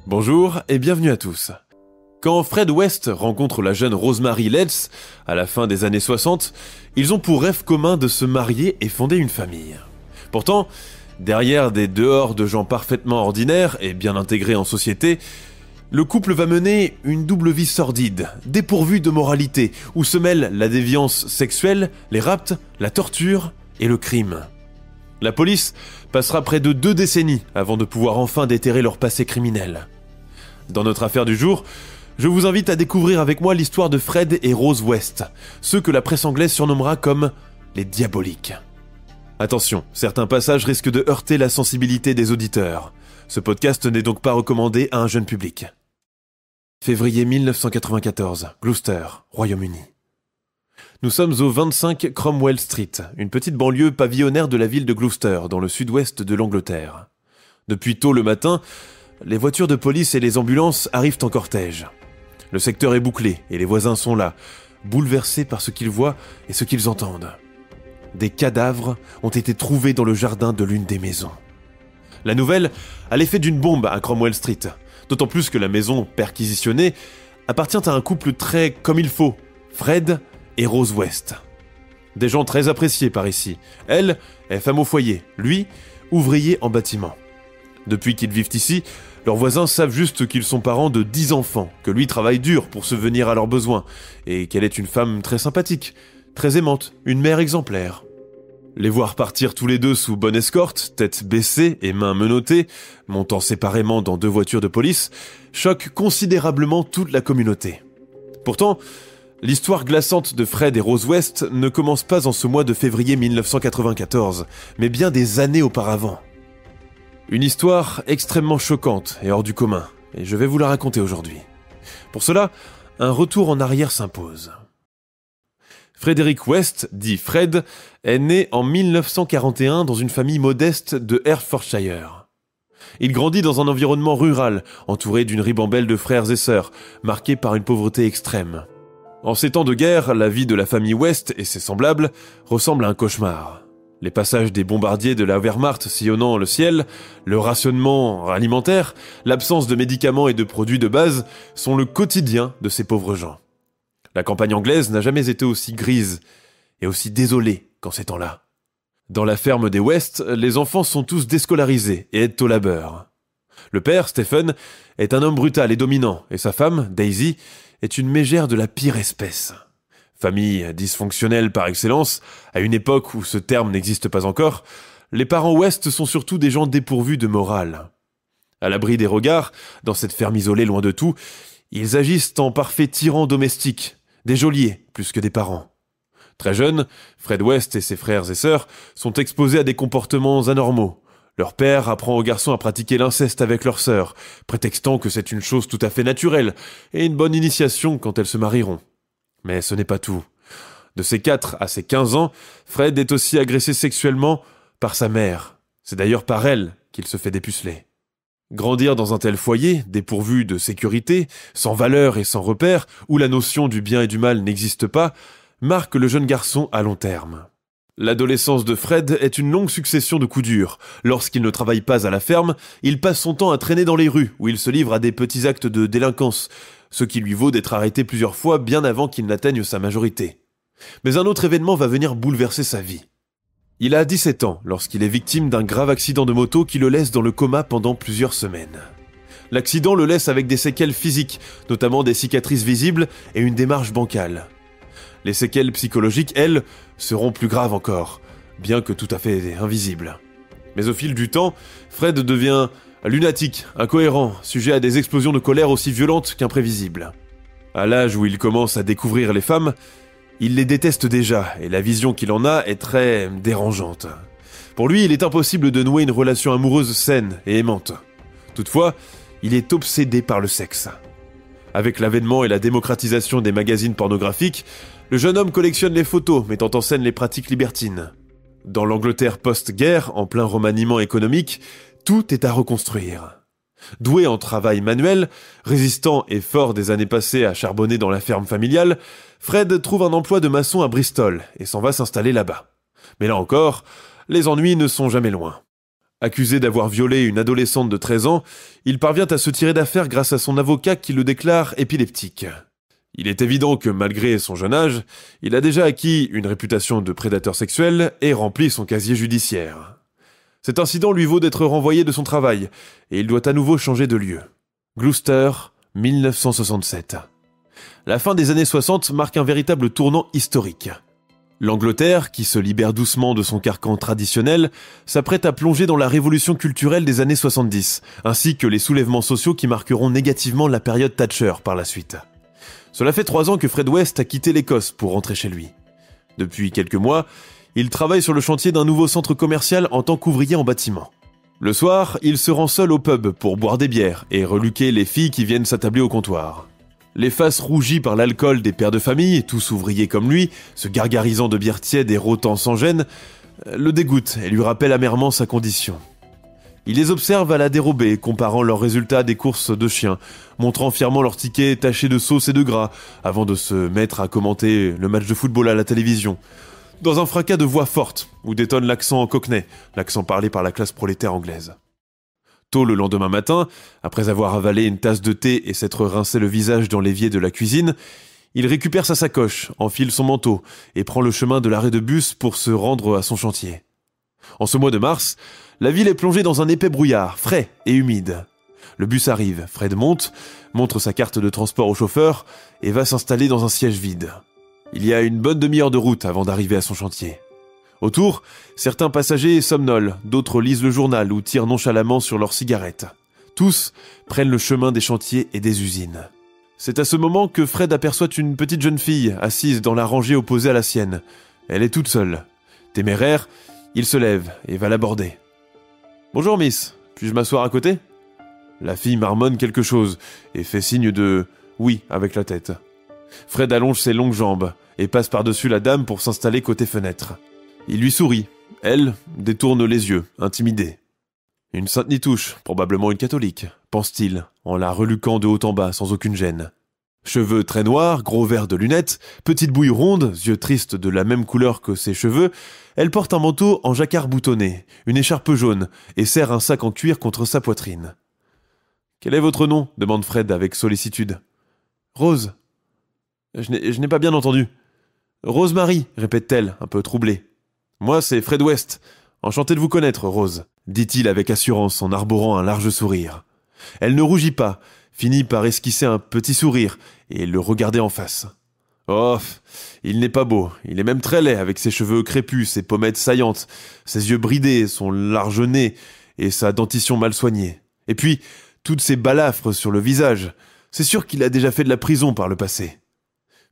Bonjour et bienvenue à tous. Quand Fred West rencontre la jeune Rosemary Letts, à la fin des années 60, ils ont pour rêve commun de se marier et fonder une famille. Pourtant, derrière des dehors de gens parfaitement ordinaires et bien intégrés en société, le couple va mener une double vie sordide, dépourvue de moralité, où se mêlent la déviance sexuelle, les rapts, la torture et le crime. La police passera près de 2 décennies avant de pouvoir enfin déterrer leur passé criminel. Dans notre affaire du jour, je vous invite à découvrir avec moi l'histoire de Fred et Rose West, ceux que la presse anglaise surnommera comme les diaboliques. Attention, certains passages risquent de heurter la sensibilité des auditeurs. Ce podcast n'est donc pas recommandé à un jeune public. Février 1994, Gloucester, Royaume-Uni. Nous sommes au 25 Cromwell Street, une petite banlieue pavillonnaire de la ville de Gloucester, dans le sud-ouest de l'Angleterre. Depuis tôt le matin, les voitures de police et les ambulances arrivent en cortège. Le secteur est bouclé et les voisins sont là, bouleversés par ce qu'ils voient et ce qu'ils entendent. Des cadavres ont été trouvés dans le jardin de l'une des maisons. La nouvelle a l'effet d'une bombe à Cromwell Street, d'autant plus que la maison perquisitionnée appartient à un couple très comme il faut, Fred et Rose West. Des gens très appréciés par ici. Elle est femme au foyer, lui, ouvrier en bâtiment. Depuis qu'ils vivent ici, leurs voisins savent juste qu'ils sont parents de 10 enfants, que lui travaille dur pour subvenir à leurs besoins, et qu'elle est une femme très sympathique, très aimante, une mère exemplaire. Les voir partir tous les deux sous bonne escorte, tête baissée et mains menottées, montant séparément dans 2 voitures de police, choque considérablement toute la communauté. Pourtant, l'histoire glaçante de Fred et Rose West ne commence pas en ce mois de février 1994, mais bien des années auparavant. Une histoire extrêmement choquante et hors du commun, et je vais vous la raconter aujourd'hui. Pour cela, un retour en arrière s'impose. Frederick West, dit Fred, est né en 1941 dans une famille modeste de Hertfordshire. Il grandit dans un environnement rural, entouré d'une ribambelle de frères et sœurs, marqué par une pauvreté extrême. En ces temps de guerre, la vie de la famille West et ses semblables ressemble à un cauchemar. Les passages des bombardiers de la Wehrmacht sillonnant le ciel, le rationnement alimentaire, l'absence de médicaments et de produits de base sont le quotidien de ces pauvres gens. La campagne anglaise n'a jamais été aussi grise et aussi désolée qu'en ces temps-là. Dans la ferme des West, les enfants sont tous déscolarisés et aident au labeur. Le père, Stephen, est un homme brutal et dominant, et sa femme, Daisy, est une mégère de la pire espèce. Famille dysfonctionnelle par excellence, à une époque où ce terme n'existe pas encore, les parents West sont surtout des gens dépourvus de morale. À l'abri des regards, dans cette ferme isolée loin de tout, ils agissent en parfaits tyrans domestiques, des geôliers plus que des parents. Très jeunes, Fred West et ses frères et sœurs sont exposés à des comportements anormaux. Leur père apprend aux garçons à pratiquer l'inceste avec leurs sœurs, prétextant que c'est une chose tout à fait naturelle et une bonne initiation quand elles se marieront. Mais ce n'est pas tout. De ses 4 à ses 15 ans, Fred est aussi agressé sexuellement par sa mère. C'est d'ailleurs par elle qu'il se fait dépuceler. Grandir dans un tel foyer, dépourvu de sécurité, sans valeur et sans repère, où la notion du bien et du mal n'existe pas, marque le jeune garçon à long terme. L'adolescence de Fred est une longue succession de coups durs. Lorsqu'il ne travaille pas à la ferme, il passe son temps à traîner dans les rues, où il se livre à des petits actes de délinquance, ce qui lui vaut d'être arrêté plusieurs fois bien avant qu'il n'atteigne sa majorité. Mais un autre événement va venir bouleverser sa vie. Il a 17 ans lorsqu'il est victime d'un grave accident de moto qui le laisse dans le coma pendant plusieurs semaines. L'accident le laisse avec des séquelles physiques, notamment des cicatrices visibles et une démarche bancale. Les séquelles psychologiques, elles, seront plus graves encore, bien que tout à fait invisibles. Mais au fil du temps, Fred devient lunatique, incohérent, sujet à des explosions de colère aussi violentes qu'imprévisibles. À l'âge où il commence à découvrir les femmes, il les déteste déjà, et la vision qu'il en a est très dérangeante. Pour lui, il est impossible de nouer une relation amoureuse saine et aimante. Toutefois, il est obsédé par le sexe. Avec l'avènement et la démocratisation des magazines pornographiques, le jeune homme collectionne les photos mettant en scène les pratiques libertines. Dans l'Angleterre post-guerre, en plein remaniement économique, tout est à reconstruire. Doué en travail manuel, résistant et fort des années passées à charbonner dans la ferme familiale, Fred trouve un emploi de maçon à Bristol et s'en va s'installer là-bas. Mais là encore, les ennuis ne sont jamais loin. Accusé d'avoir violé une adolescente de 13 ans, il parvient à se tirer d'affaire grâce à son avocat qui le déclare épileptique. Il est évident que malgré son jeune âge, il a déjà acquis une réputation de prédateur sexuel et rempli son casier judiciaire. Cet incident lui vaut d'être renvoyé de son travail et il doit à nouveau changer de lieu. Gloucester, 1967. La fin des années 60 marque un véritable tournant historique. L'Angleterre, qui se libère doucement de son carcan traditionnel, s'apprête à plonger dans la révolution culturelle des années 70, ainsi que les soulèvements sociaux qui marqueront négativement la période Thatcher par la suite. Cela fait 3 ans que Fred West a quitté l'Écosse pour rentrer chez lui. Depuis quelques mois, il travaille sur le chantier d'un nouveau centre commercial en tant qu'ouvrier en bâtiment. Le soir, il se rend seul au pub pour boire des bières et reluquer les filles qui viennent s'attabler au comptoir. Les faces rougies par l'alcool des pères de famille, tous ouvriers comme lui, se gargarisant de bière tiède et rôtant sans gêne, le dégoûtent et lui rappellent amèrement sa condition. Il les observe à la dérobée, comparant leurs résultats des courses de chiens, montrant fièrement leurs tickets tachés de sauce et de gras, avant de se mettre à commenter le match de football à la télévision, dans un fracas de voix forte, où détonne l'accent cockney, l'accent parlé par la classe prolétaire anglaise. Tôt le lendemain matin, après avoir avalé une tasse de thé et s'être rincé le visage dans l'évier de la cuisine, il récupère sa sacoche, enfile son manteau et prend le chemin de l'arrêt de bus pour se rendre à son chantier. En ce mois de mars, la ville est plongée dans un épais brouillard, frais et humide. Le bus arrive, Fred monte, montre sa carte de transport au chauffeur et va s'installer dans un siège vide. Il y a une bonne demi-heure de route avant d'arriver à son chantier. Autour, certains passagers somnolent, d'autres lisent le journal ou tirent nonchalamment sur leurs cigarettes. Tous prennent le chemin des chantiers et des usines. C'est à ce moment que Fred aperçoit une petite jeune fille assise dans la rangée opposée à la sienne. Elle est toute seule. Téméraire, il se lève et va l'aborder. « Bonjour Miss, puis-je m'asseoir à côté ?» La fille marmonne quelque chose et fait signe de « oui » avec la tête. Fred allonge ses longues jambes et passe par-dessus la dame pour s'installer côté fenêtre. Il lui sourit. Elle détourne les yeux, intimidée. Une sainte Nitouche, probablement une catholique, pense-t-il, en la reluquant de haut en bas sans aucune gêne. Cheveux très noirs, gros verres de lunettes, petite bouille ronde, yeux tristes de la même couleur que ses cheveux, elle porte un manteau en jacquard boutonné, une écharpe jaune, et serre un sac en cuir contre sa poitrine. « Quel est votre nom ?» demande Fred avec sollicitude. « Rose. »« Je n'ai pas bien entendu. »« Rosemary » répète-t-elle, un peu troublée. « Moi, c'est Fred West. Enchanté de vous connaître, Rose, » dit-il avec assurance en arborant un large sourire. Elle ne rougit pas, finit par esquisser un petit sourire et le regarder en face. Oh, il n'est pas beau, il est même très laid avec ses cheveux crépus, ses pommettes saillantes, ses yeux bridés, son large nez et sa dentition mal soignée. Et puis, toutes ces balafres sur le visage. C'est sûr qu'il a déjà fait de la prison par le passé.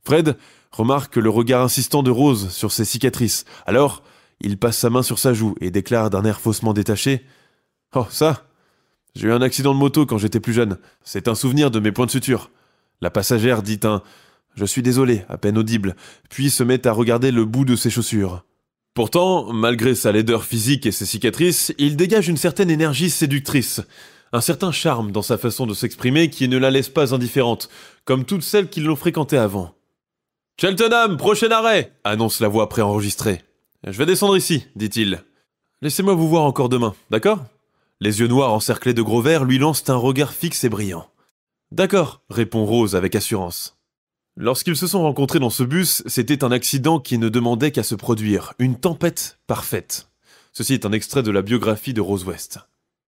Fred remarque le regard insistant de Rose sur ses cicatrices. Alors, il passe sa main sur sa joue et déclare d'un air faussement détaché « Oh, ça, j'ai eu un accident de moto quand j'étais plus jeune. C'est un souvenir de mes points de suture. » La passagère dit un « Je suis désolé » à peine audible, puis se met à regarder le bout de ses chaussures. Pourtant, malgré sa laideur physique et ses cicatrices, il dégage une certaine énergie séductrice, un certain charme dans sa façon de s'exprimer qui ne la laisse pas indifférente, comme toutes celles qui l'ont fréquenté avant. « Cheltenham, prochain arrêt !» annonce la voix préenregistrée. « Je vais descendre ici, dit-il. Laissez-moi vous voir encore demain, d'accord ?» Les yeux noirs encerclés de gros verres lui lancent un regard fixe et brillant. « D'accord, » répond Rose avec assurance. Lorsqu'ils se sont rencontrés dans ce bus, c'était un accident qui ne demandait qu'à se produire, une tempête parfaite. Ceci est un extrait de la biographie de Rose West.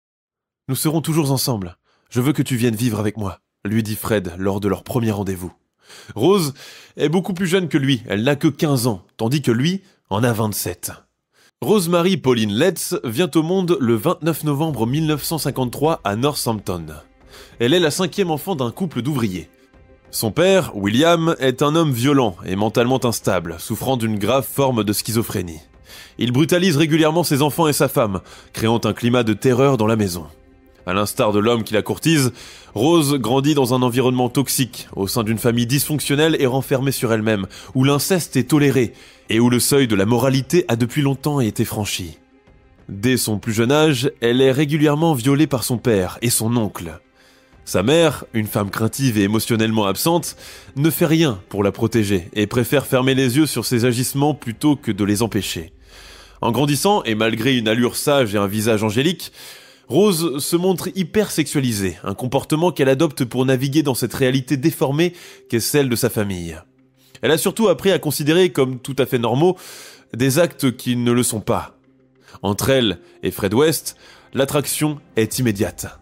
« Nous serons toujours ensemble. Je veux que tu viennes vivre avec moi, » lui dit Fred lors de leur premier rendez-vous. Rose est beaucoup plus jeune que lui, elle n'a que 15 ans, tandis que lui en a 27. Rosemary Pauline Letts vient au monde le 29 novembre 1953 à Northampton. Elle est la 5e enfant d'un couple d'ouvriers. Son père, William, est un homme violent et mentalement instable, souffrant d'une grave forme de schizophrénie. Il brutalise régulièrement ses enfants et sa femme, créant un climat de terreur dans la maison. À l'instar de l'homme qui la courtise, Rose grandit dans un environnement toxique, au sein d'une famille dysfonctionnelle et renfermée sur elle-même, où l'inceste est toléré, et où le seuil de la moralité a depuis longtemps été franchi. Dès son plus jeune âge, elle est régulièrement violée par son père et son oncle. Sa mère, une femme craintive et émotionnellement absente, ne fait rien pour la protéger et préfère fermer les yeux sur ses agissements plutôt que de les empêcher. En grandissant, et malgré une allure sage et un visage angélique, Rose se montre hyper sexualisée, un comportement qu'elle adopte pour naviguer dans cette réalité déformée qu'est celle de sa famille. Elle a surtout appris à considérer comme tout à fait normaux des actes qui ne le sont pas. Entre elle et Fred West, l'attraction est immédiate.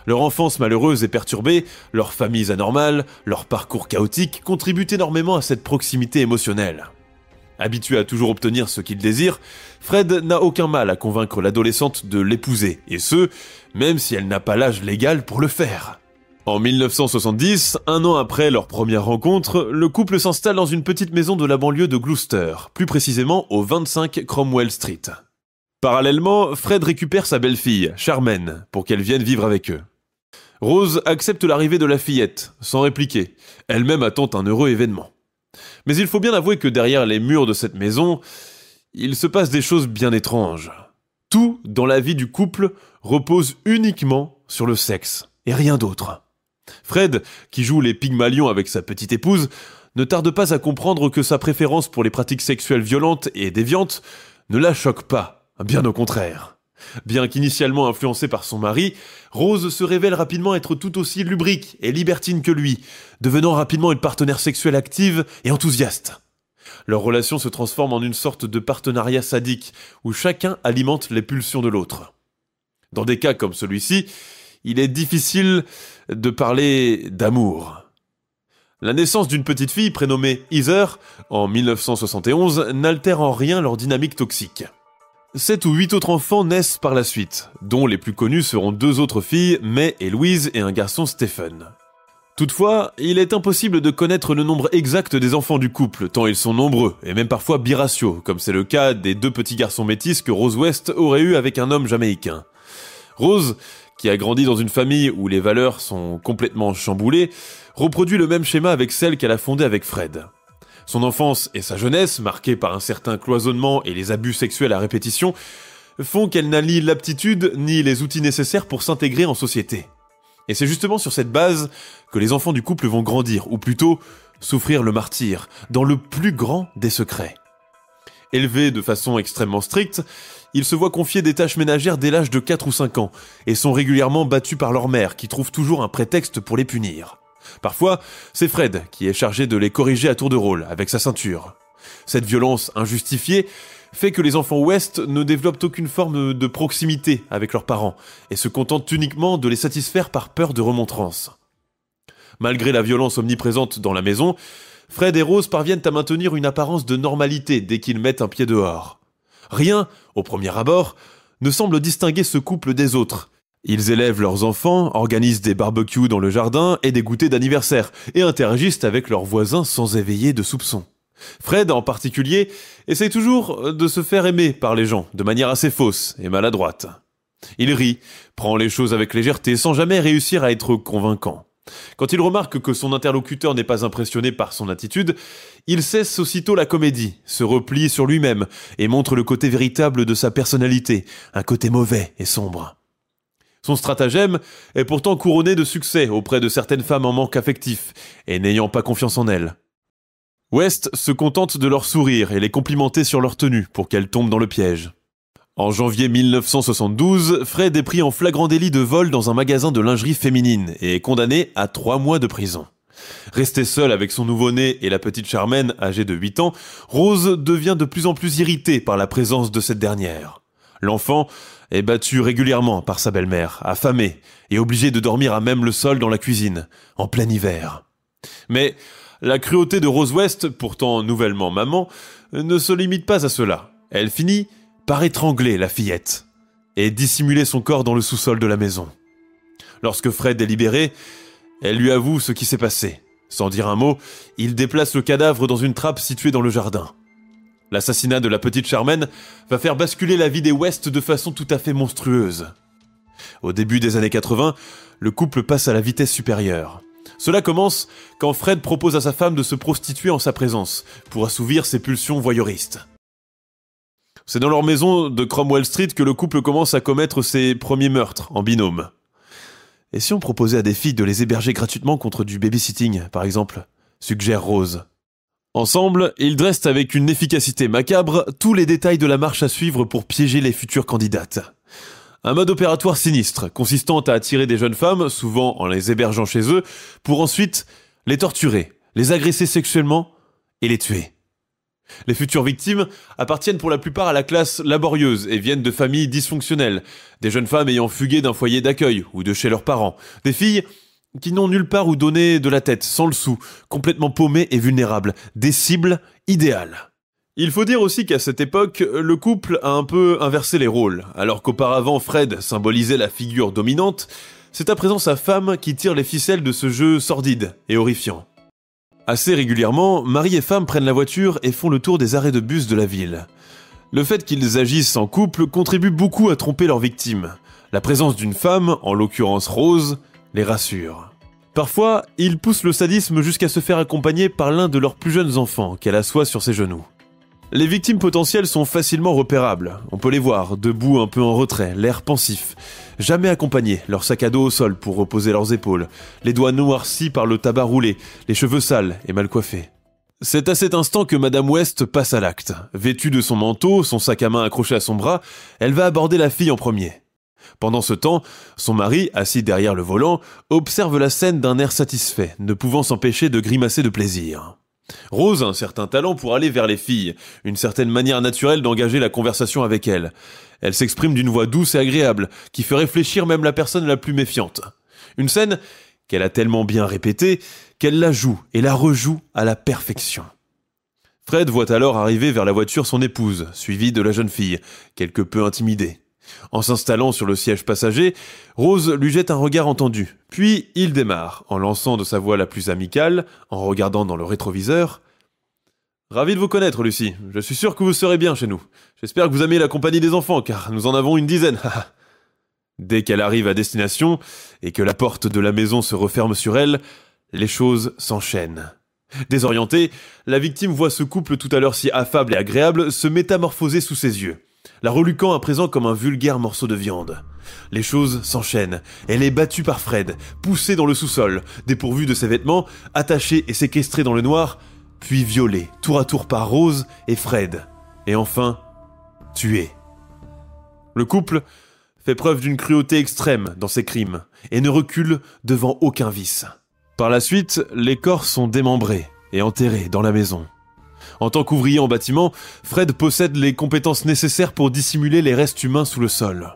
Leur enfance malheureuse et perturbée, leurs familles anormales, leur parcours chaotique contribuent énormément à cette proximité émotionnelle. Habitué à toujours obtenir ce qu'il désire, Fred n'a aucun mal à convaincre l'adolescente de l'épouser, et ce, même si elle n'a pas l'âge légal pour le faire. En 1970, un an après leur première rencontre, le couple s'installe dans une petite maison de la banlieue de Gloucester, plus précisément au 25 Cromwell Street. Parallèlement, Fred récupère sa belle-fille, Charmaine, pour qu'elle vienne vivre avec eux. Rose accepte l'arrivée de la fillette, sans répliquer. Elle-même attend un heureux événement. Mais il faut bien avouer que derrière les murs de cette maison, il se passe des choses bien étranges. Tout dans la vie du couple repose uniquement sur le sexe, et rien d'autre. Fred, qui joue les Pygmalions avec sa petite épouse, ne tarde pas à comprendre que sa préférence pour les pratiques sexuelles violentes et déviantes ne la choque pas, bien au contraire. Bien qu'initialement influencée par son mari, Rose se révèle rapidement être tout aussi lubrique et libertine que lui, devenant rapidement une partenaire sexuelle active et enthousiaste. Leur relation se transforme en une sorte de partenariat sadique, où chacun alimente les pulsions de l'autre. Dans des cas comme celui-ci, il est difficile de parler d'amour. La naissance d'une petite fille prénommée Heather, en 1971, n'altère en rien leur dynamique toxique. 7 ou 8 autres enfants naissent par la suite, dont les plus connus seront 2 autres filles, May et Louise, et un garçon Stephen. Toutefois, il est impossible de connaître le nombre exact des enfants du couple, tant ils sont nombreux, et même parfois biraciaux, comme c'est le cas des 2 petits garçons métis que Rose West aurait eu avec un homme jamaïcain. Rose, qui a grandi dans une famille où les valeurs sont complètement chamboulées, reproduit le même schéma avec celle qu'elle a fondée avec Fred. Son enfance et sa jeunesse, marquées par un certain cloisonnement et les abus sexuels à répétition, font qu'elle n'a ni l'aptitude ni les outils nécessaires pour s'intégrer en société. Et c'est justement sur cette base que les enfants du couple vont grandir, ou plutôt souffrir le martyre, dans le plus grand des secrets. Élevés de façon extrêmement stricte, ils se voient confier des tâches ménagères dès l'âge de 4 ou 5 ans, et sont régulièrement battus par leur mère, qui trouve toujours un prétexte pour les punir. Parfois, c'est Fred qui est chargé de les corriger à tour de rôle, avec sa ceinture. Cette violence injustifiée fait que les enfants West ne développent aucune forme de proximité avec leurs parents, et se contentent uniquement de les satisfaire par peur de remontrance. Malgré la violence omniprésente dans la maison, Fred et Rose parviennent à maintenir une apparence de normalité dès qu'ils mettent un pied dehors. Rien, au premier abord, ne semble distinguer ce couple des autres. Ils élèvent leurs enfants, organisent des barbecues dans le jardin et des goûters d'anniversaire, et interagissent avec leurs voisins sans éveiller de soupçons. Fred, en particulier, essaie toujours de se faire aimer par les gens, de manière assez fausse et maladroite. Il rit, prend les choses avec légèreté, sans jamais réussir à être convaincant. Quand il remarque que son interlocuteur n'est pas impressionné par son attitude, il cesse aussitôt la comédie, se replie sur lui-même, et montre le côté véritable de sa personnalité, un côté mauvais et sombre. Son stratagème est pourtant couronné de succès auprès de certaines femmes en manque affectif et n'ayant pas confiance en elles. West se contente de leur sourire et les complimenter sur leur tenue pour qu'elles tombent dans le piège. En janvier 1972, Fred est pris en flagrant délit de vol dans un magasin de lingerie féminine et est condamné à 3 mois de prison. Restée seule avec son nouveau-né et la petite Charmaine, âgée de 8 ans, Rose devient de plus en plus irritée par la présence de cette dernière. L'enfant est battu régulièrement par sa belle-mère, affamé et obligé de dormir à même le sol dans la cuisine, en plein hiver. Mais la cruauté de Rose West, pourtant nouvellement maman, ne se limite pas à cela. Elle finit par étrangler la fillette et dissimuler son corps dans le sous-sol de la maison. Lorsque Fred est libéré, elle lui avoue ce qui s'est passé. Sans dire un mot, il déplace le cadavre dans une trappe située dans le jardin. L'assassinat de la petite Charmaine va faire basculer la vie des West de façon tout à fait monstrueuse. Au début des années 80, le couple passe à la vitesse supérieure. Cela commence quand Fred propose à sa femme de se prostituer en sa présence, pour assouvir ses pulsions voyeuristes. C'est dans leur maison de Cromwell Street que le couple commence à commettre ses premiers meurtres en binôme. Et si on proposait à des filles de les héberger gratuitement contre du babysitting, par exemple, suggère Rose. Ensemble, ils dressent avec une efficacité macabre tous les détails de la marche à suivre pour piéger les futures candidates. Un mode opératoire sinistre, consistant à attirer des jeunes femmes, souvent en les hébergeant chez eux, pour ensuite les torturer, les agresser sexuellement et les tuer. Les futures victimes appartiennent pour la plupart à la classe laborieuse et viennent de familles dysfonctionnelles, des jeunes femmes ayant fugué d'un foyer d'accueil ou de chez leurs parents, des filles qui n'ont nulle part où donner de la tête, sans le sou, complètement paumées et vulnérables, des cibles idéales. Il faut dire aussi qu'à cette époque, le couple a un peu inversé les rôles. Alors qu'auparavant Fred symbolisait la figure dominante, c'est à présent sa femme qui tire les ficelles de ce jeu sordide et horrifiant. Assez régulièrement, mari et femme prennent la voiture et font le tour des arrêts de bus de la ville. Le fait qu'ils agissent en couple contribue beaucoup à tromper leurs victimes. La présence d'une femme, en l'occurrence Rose, les rassure. Parfois, ils poussent le sadisme jusqu'à se faire accompagner par l'un de leurs plus jeunes enfants qu'elle assoit sur ses genoux. Les victimes potentielles sont facilement repérables. On peut les voir, debout un peu en retrait, l'air pensif. Jamais accompagnés, leur sac à dos au sol pour reposer leurs épaules, les doigts noircis par le tabac roulé, les cheveux sales et mal coiffés. C'est à cet instant que Madame West passe à l'acte. Vêtue de son manteau, son sac à main accroché à son bras, elle va aborder la fille en premier. Pendant ce temps, son mari, assis derrière le volant, observe la scène d'un air satisfait, ne pouvant s'empêcher de grimacer de plaisir. Rose a un certain talent pour aller vers les filles, une certaine manière naturelle d'engager la conversation avec elles. Elle s'exprime d'une voix douce et agréable, qui fait réfléchir même la personne la plus méfiante. Une scène qu'elle a tellement bien répétée, qu'elle la joue et la rejoue à la perfection. Fred voit alors arriver vers la voiture son épouse, suivie de la jeune fille, quelque peu intimidée. En s'installant sur le siège passager, Rose lui jette un regard entendu. Puis il démarre, en lançant de sa voix la plus amicale, en regardant dans le rétroviseur. « Ravi de vous connaître, Lucie. Je suis sûr que vous serez bien chez nous. J'espère que vous aimez la compagnie des enfants, car nous en avons une dizaine. » Dès qu'elle arrive à destination, et que la porte de la maison se referme sur elle, les choses s'enchaînent. Désorientée, la victime voit ce couple tout à l'heure si affable et agréable se métamorphoser sous ses yeux, la reluquant à présent comme un vulgaire morceau de viande. Les choses s'enchaînent. Elle est battue par Fred, poussée dans le sous-sol, dépourvue de ses vêtements, attachée et séquestrée dans le noir, puis violée, tour à tour par Rose et Fred, et enfin, tuée. Le couple fait preuve d'une cruauté extrême dans ses crimes, et ne recule devant aucun vice. Par la suite, les corps sont démembrés et enterrés dans la maison. En tant qu'ouvrier en bâtiment, Fred possède les compétences nécessaires pour dissimuler les restes humains sous le sol.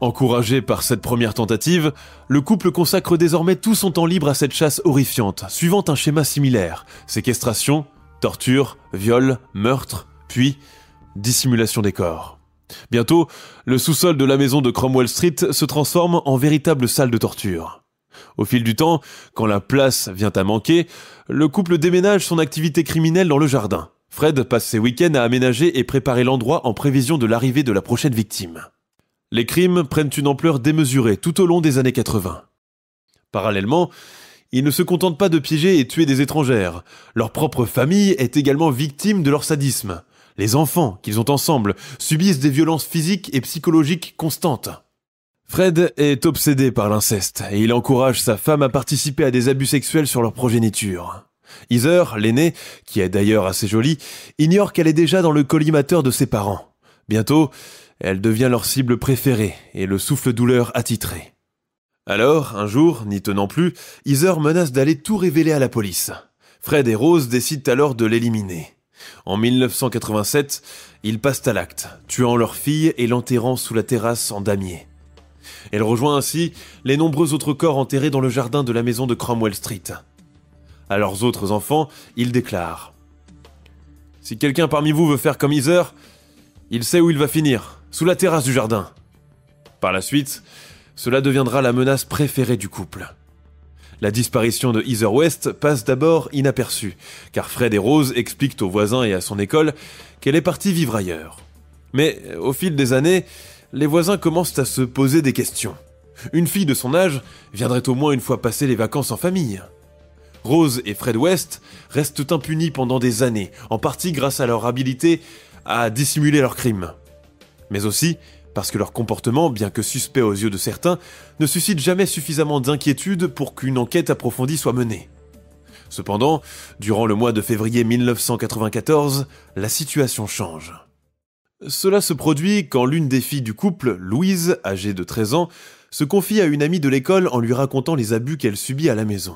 Encouragé par cette première tentative, le couple consacre désormais tout son temps libre à cette chasse horrifiante, suivant un schéma similaire: séquestration, torture, viol, meurtre, puis dissimulation des corps. Bientôt, le sous-sol de la maison de Cromwell Street se transforme en véritable salle de torture. Au fil du temps, quand la place vient à manquer, le couple déménage son activité criminelle dans le jardin. Fred passe ses week-ends à aménager et préparer l'endroit en prévision de l'arrivée de la prochaine victime. Les crimes prennent une ampleur démesurée tout au long des années 80. Parallèlement, ils ne se contentent pas de piéger et tuer des étrangères. Leur propre famille est également victime de leur sadisme. Les enfants qu'ils ont ensemble subissent des violences physiques et psychologiques constantes. Fred est obsédé par l'inceste et il encourage sa femme à participer à des abus sexuels sur leur progéniture. Heather, l'aînée, qui est d'ailleurs assez jolie, ignore qu'elle est déjà dans le collimateur de ses parents. Bientôt, elle devient leur cible préférée et le souffle-douleur attitré. Alors, un jour, n'y tenant plus, Heather menace d'aller tout révéler à la police. Fred et Rose décident alors de l'éliminer. En 1987, ils passent à l'acte, tuant leur fille et l'enterrant sous la terrasse en damier. Elle rejoint ainsi les nombreux autres corps enterrés dans le jardin de la maison de Cromwell Street. À leurs autres enfants, ils déclarent: « Si quelqu'un parmi vous veut faire comme Heather, il sait où il va finir, sous la terrasse du jardin. » Par la suite, cela deviendra la menace préférée du couple. La disparition de Heather West passe d'abord inaperçue, car Fred et Rose expliquent aux voisins et à son école qu'elle est partie vivre ailleurs. Mais au fil des années, les voisins commencent à se poser des questions. Une fille de son âge viendrait au moins une fois passer les vacances en famille. Rose et Fred West restent impunis pendant des années, en partie grâce à leur habileté à dissimuler leurs crimes. Mais aussi parce que leur comportement, bien que suspect aux yeux de certains, ne suscite jamais suffisamment d'inquiétude pour qu'une enquête approfondie soit menée. Cependant, durant le mois de février 1994, la situation change. Cela se produit quand l'une des filles du couple, Louise, âgée de 13 ans, se confie à une amie de l'école en lui racontant les abus qu'elle subit à la maison.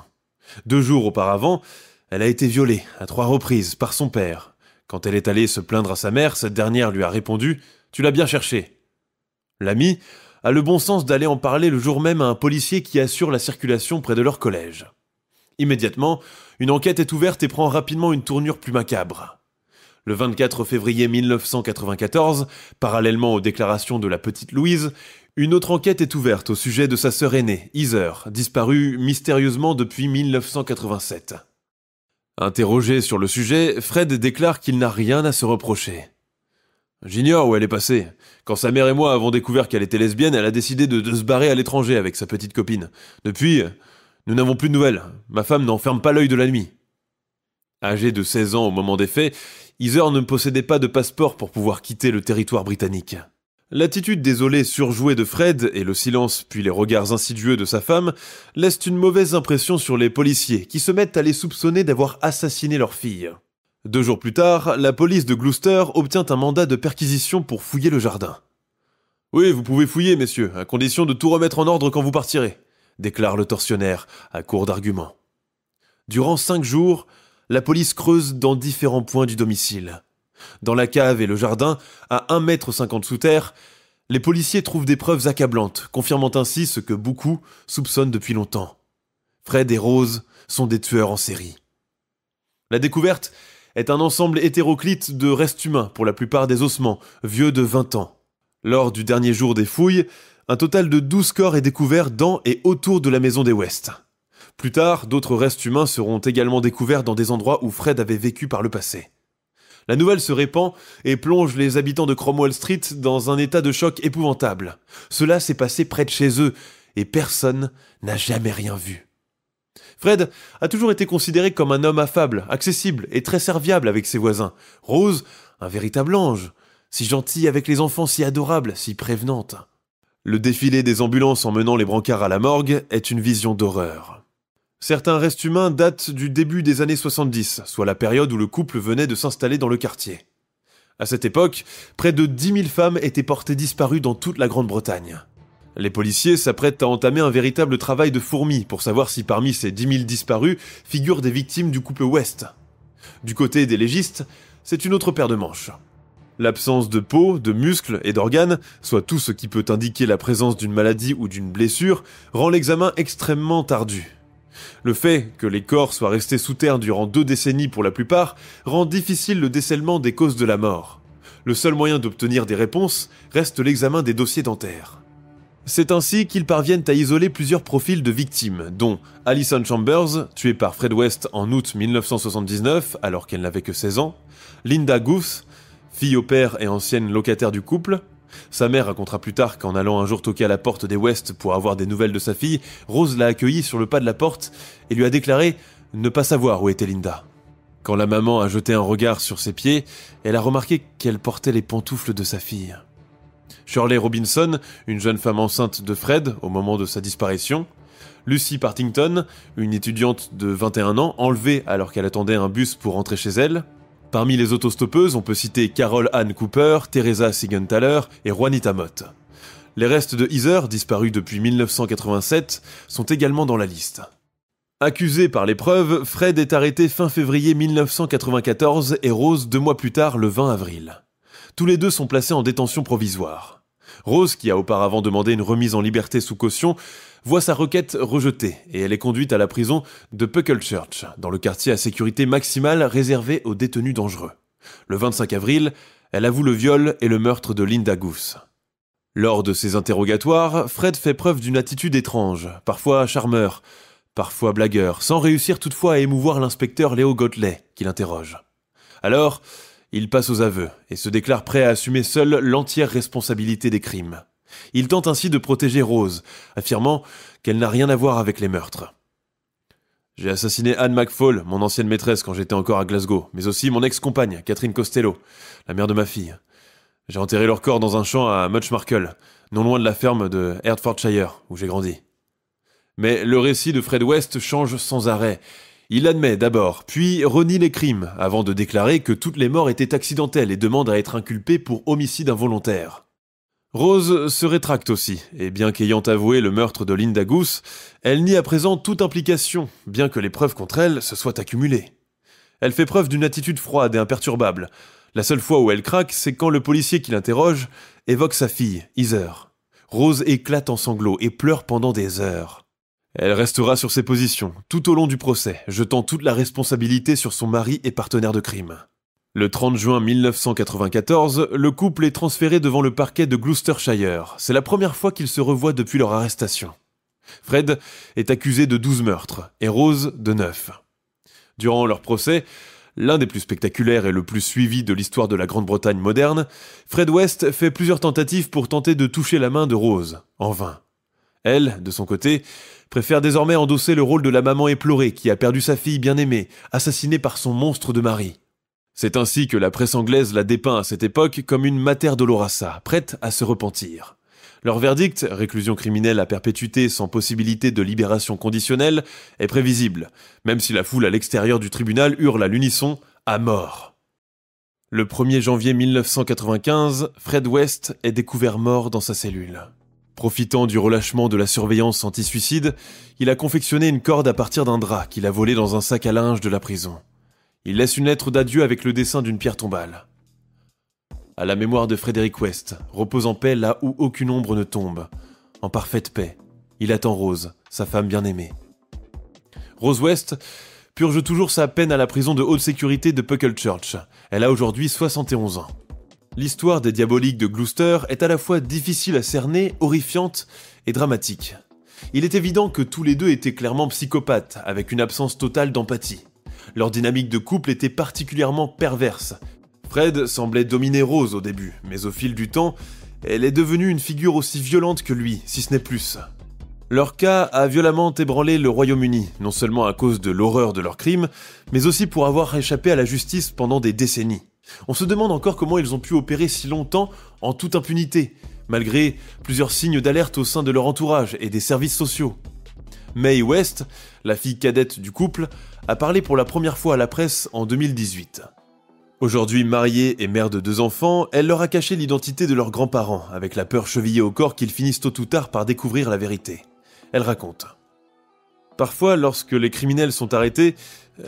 2 jours auparavant, elle a été violée à 3 reprises par son père. Quand elle est allée se plaindre à sa mère, cette dernière lui a répondu « Tu l'as bien cherché ». L'amie a le bon sens d'aller en parler le jour même à un policier qui assure la circulation près de leur collège. Immédiatement, une enquête est ouverte et prend rapidement une tournure plus macabre. Le 24 février 1994, parallèlement aux déclarations de la petite Louise, une autre enquête est ouverte au sujet de sa sœur aînée, Heather, disparue mystérieusement depuis 1987. Interrogé sur le sujet, Fred déclare qu'il n'a rien à se reprocher. « J'ignore où elle est passée. Quand sa mère et moi avons découvert qu'elle était lesbienne, elle a décidé de se barrer à l'étranger avec sa petite copine. Depuis, nous n'avons plus de nouvelles. Ma femme n'en ferme pas l'œil de la nuit. » Âgée de 16 ans au moment des faits, Heather ne possédait pas de passeport pour pouvoir quitter le territoire britannique. L'attitude désolée surjouée de Fred et le silence puis les regards insidieux de sa femme laissent une mauvaise impression sur les policiers qui se mettent à les soupçonner d'avoir assassiné leur fille. 2 jours plus tard, la police de Gloucester obtient un mandat de perquisition pour fouiller le jardin. « Oui, vous pouvez fouiller, messieurs, à condition de tout remettre en ordre quand vous partirez », déclare le tortionnaire, à court d'arguments. Durant 5 jours, la police creuse dans différents points du domicile. Dans la cave et le jardin, à 1,50 m sous terre, les policiers trouvent des preuves accablantes, confirmant ainsi ce que beaucoup soupçonnent depuis longtemps. Fred et Rose sont des tueurs en série. La découverte est un ensemble hétéroclite de restes humains, pour la plupart des ossements, vieux de 20 ans. Lors du dernier jour des fouilles, un total de 12 corps est découvert dans et autour de la maison des West. Plus tard, d'autres restes humains seront également découverts dans des endroits où Fred avait vécu par le passé. La nouvelle se répand et plonge les habitants de Cromwell Street dans un état de choc épouvantable. Cela s'est passé près de chez eux et personne n'a jamais rien vu. Fred a toujours été considéré comme un homme affable, accessible et très serviable avec ses voisins. Rose, un véritable ange, si gentille avec les enfants, si adorable, si prévenante. Le défilé des ambulances emmenant les brancards à la morgue est une vision d'horreur. Certains restes humains datent du début des années 70, soit la période où le couple venait de s'installer dans le quartier. À cette époque, près de 10 000 femmes étaient portées disparues dans toute la Grande-Bretagne. Les policiers s'apprêtent à entamer un véritable travail de fourmi pour savoir si parmi ces 10 000 disparus figurent des victimes du couple West. Du côté des légistes, c'est une autre paire de manches. L'absence de peau, de muscles et d'organes, soit tout ce qui peut indiquer la présence d'une maladie ou d'une blessure, rend l'examen extrêmement ardu. Le fait que les corps soient restés sous terre durant 2 décennies pour la plupart rend difficile le décèlement des causes de la mort. Le seul moyen d'obtenir des réponses reste l'examen des dossiers dentaires. C'est ainsi qu'ils parviennent à isoler plusieurs profils de victimes, dont Alison Chambers, tuée par Fred West en août 1979 alors qu'elle n'avait que 16 ans, Linda Goose, fille au père et ancienne locataire du couple. Sa mère racontera plus tard qu'en allant un jour toquer à la porte des West pour avoir des nouvelles de sa fille, Rose l'a accueillie sur le pas de la porte et lui a déclaré ne pas savoir où était Linda. Quand la maman a jeté un regard sur ses pieds, elle a remarqué qu'elle portait les pantoufles de sa fille. Shirley Robinson, une jeune femme enceinte de Fred au moment de sa disparition. Lucy Partington, une étudiante de 21 ans, enlevée alors qu'elle attendait un bus pour rentrer chez elle. Parmi les autostoppeuses, on peut citer Carol Ann Cooper, Teresa Siegenthaler et Juanita Mott. Les restes de Heather, disparus depuis 1987, sont également dans la liste. Accusé par les preuves, Fred est arrêté fin février 1994 et Rose 2 mois plus tard, le 20 avril. Tous les deux sont placés en détention provisoire. Rose, qui a auparavant demandé une remise en liberté sous caution, voit sa requête rejetée et elle est conduite à la prison de Pucklechurch, dans le quartier à sécurité maximale réservé aux détenus dangereux. Le 25 avril, elle avoue le viol et le meurtre de Linda Goose. Lors de ses interrogatoires, Fred fait preuve d'une attitude étrange, parfois charmeur, parfois blagueur, sans réussir toutefois à émouvoir l'inspecteur Léo Gotley, qui l'interroge. Alors, il passe aux aveux et se déclare prêt à assumer seul l'entière responsabilité des crimes. Il tente ainsi de protéger Rose, affirmant qu'elle n'a rien à voir avec les meurtres. « J'ai assassiné Anne McFall, mon ancienne maîtresse quand j'étais encore à Glasgow, mais aussi mon ex-compagne, Catherine Costello, la mère de ma fille. J'ai enterré leur corps dans un champ à Muchmarkel, non loin de la ferme de Hertfordshire, où j'ai grandi. » Mais le récit de Fred West change sans arrêt. Il admet d'abord, puis renie les crimes, avant de déclarer que toutes les morts étaient accidentelles et demande à être inculpé pour homicide involontaire. Rose se rétracte aussi, et bien qu'ayant avoué le meurtre de Linda Goose, elle nie à présent toute implication, bien que les preuves contre elle se soient accumulées. Elle fait preuve d'une attitude froide et imperturbable. La seule fois où elle craque, c'est quand le policier qui l'interroge évoque sa fille, Heather. Rose éclate en sanglots et pleure pendant des heures. Elle restera sur ses positions, tout au long du procès, jetant toute la responsabilité sur son mari et partenaire de crime. Le 30 juin 1994, le couple est transféré devant le parquet de Gloucestershire. C'est la première fois qu'ils se revoient depuis leur arrestation. Fred est accusé de 12 meurtres et Rose de 9. Durant leur procès, l'un des plus spectaculaires et le plus suivi de l'histoire de la Grande-Bretagne moderne, Fred West fait plusieurs tentatives pour tenter de toucher la main de Rose, en vain. Elle, de son côté, préfère désormais endosser le rôle de la maman éplorée qui a perdu sa fille bien-aimée, assassinée par son monstre de mari. C'est ainsi que la presse anglaise la dépeint à cette époque comme une Mater Dolorosa, prête à se repentir. Leur verdict, réclusion criminelle à perpétuité sans possibilité de libération conditionnelle, est prévisible, même si la foule à l'extérieur du tribunal hurle à l'unisson « à mort ». Le 1er janvier 1995, Fred West est découvert mort dans sa cellule. Profitant du relâchement de la surveillance anti-suicide, il a confectionné une corde à partir d'un drap qu'il a volé dans un sac à linge de la prison. Il laisse une lettre d'adieu avec le dessin d'une pierre tombale. À la mémoire de Frederick West, repose en paix là où aucune ombre ne tombe. En parfaite paix, il attend Rose, sa femme bien-aimée. Rose West purge toujours sa peine à la prison de haute sécurité de Pucklechurch. Elle a aujourd'hui 71 ans. L'histoire des diaboliques de Gloucester est à la fois difficile à cerner, horrifiante et dramatique. Il est évident que tous les deux étaient clairement psychopathes, avec une absence totale d'empathie. Leur dynamique de couple était particulièrement perverse. Fred semblait dominer Rose au début, mais au fil du temps, elle est devenue une figure aussi violente que lui, si ce n'est plus. Leur cas a violemment ébranlé le Royaume-Uni, non seulement à cause de l'horreur de leurs crimes, mais aussi pour avoir échappé à la justice pendant des décennies. On se demande encore comment ils ont pu opérer si longtemps en toute impunité, malgré plusieurs signes d'alerte au sein de leur entourage et des services sociaux. Mae West, la fille cadette du couple, a parlé pour la première fois à la presse en 2018. Aujourd'hui mariée et mère de 2 enfants, elle leur a caché l'identité de leurs grands-parents, avec la peur chevillée au corps qu'ils finissent tôt ou tard par découvrir la vérité. Elle raconte. Parfois, lorsque les criminels sont arrêtés,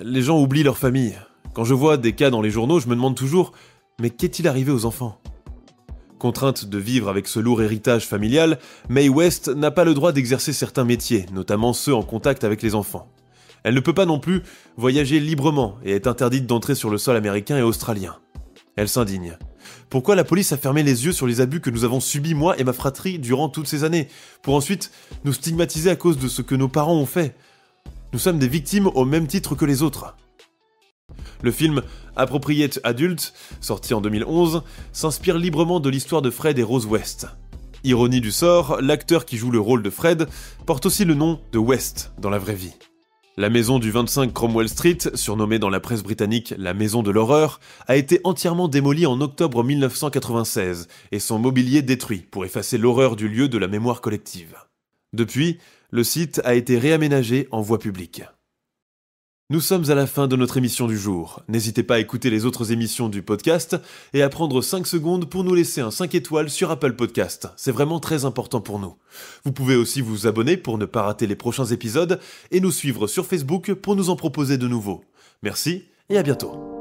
les gens oublient leur famille. Quand je vois des cas dans les journaux, je me demande toujours « mais qu'est-il arrivé aux enfants ?» Contrainte de vivre avec ce lourd héritage familial, Mae West n'a pas le droit d'exercer certains métiers, notamment ceux en contact avec les enfants. Elle ne peut pas non plus voyager librement et est interdite d'entrer sur le sol américain et australien. Elle s'indigne. Pourquoi la police a fermé les yeux sur les abus que nous avons subis, moi et ma fratrie, durant toutes ces années, pour ensuite nous stigmatiser à cause de ce que nos parents ont fait ? Nous sommes des victimes au même titre que les autres. Le film Appropriate Adult, sorti en 2011, s'inspire librement de l'histoire de Fred et Rose West. Ironie du sort, l'acteur qui joue le rôle de Fred porte aussi le nom de West dans la vraie vie. La maison du 25 Cromwell Street, surnommée dans la presse britannique la maison de l'horreur, a été entièrement démolie en octobre 1996 et son mobilier détruit pour effacer l'horreur du lieu de la mémoire collective. Depuis, le site a été réaménagé en voie publique. Nous sommes à la fin de notre émission du jour. N'hésitez pas à écouter les autres émissions du podcast et à prendre 5 secondes pour nous laisser un 5 étoiles sur Apple Podcast. C'est vraiment très important pour nous. Vous pouvez aussi vous abonner pour ne pas rater les prochains épisodes et nous suivre sur Facebook pour nous en proposer de nouveaux. Merci et à bientôt.